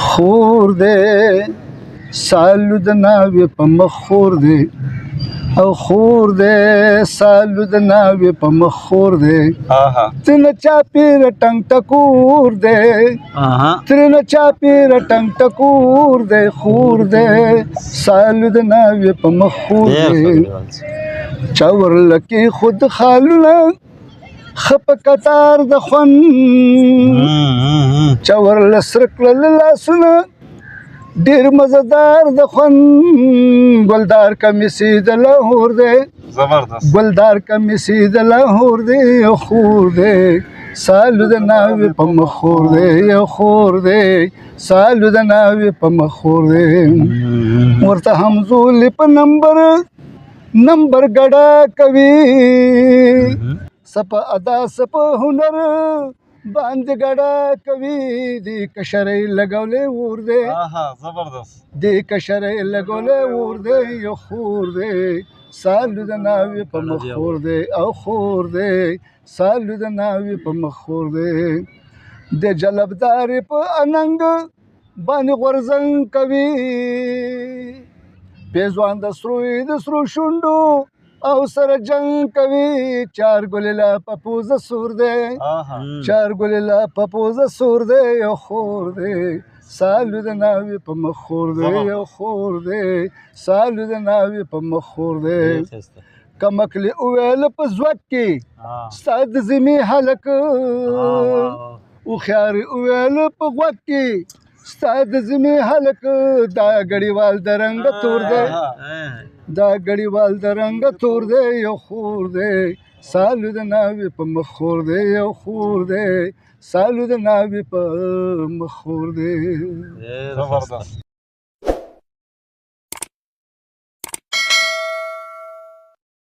خور دی سالو د ناوې په مخ خور دی او خور دی سالو د ناوې په مخ خور دی ترنه چاپېره ټنګ ټکور دی ترنه چاپېره ټنګ ټکور دی خور دی سالو د ناوې په مخ خور دی چا ورلکې خود خالونه خپ کتار د خون چا ورله سره کړل لاسونه ډېر مزدار د خون ګلدار کمیسي د لاهور دی ګلدار کمیسي د لاهور دی یو خور دی سالو د ناوې په مخ خور دی یو خور دی سالو د ناوې په مخ خور دی ورته همزولې په نمبر ګډه کوي سپه ادا سپه هنر باندې ګډه کوي دې کشرۍ لګولې ور دی دې کشرۍ لګولې ور دی یو خور دی سالو د ناوې په مخ خور دی او خور دی سالو د ناوې په مخ خور دی د جلبدارې په اننګ باندې غورځنګ کوي پیزوان د سرو شونډو او سره جنگ کوي چار ګلې لا په پوزه سور دی چار ګلې لا په پوزه سور دی یو خور دی سالو د ناوې په مخ خور دی یو خور دی سالو د ناوې په مخ خور دی کمکلې وویل په ځواک کې ستا د ذمې هلک هوښیارې وویل په غوږ کې ستا د ذمې هلک دا ګړیوال د رنګه تور دی دا ګړیوال د رنګه تور دی یو خور دی سالو د ناوې په مخ خور دی یو خور دی سالو د ناوې په مخ خور دی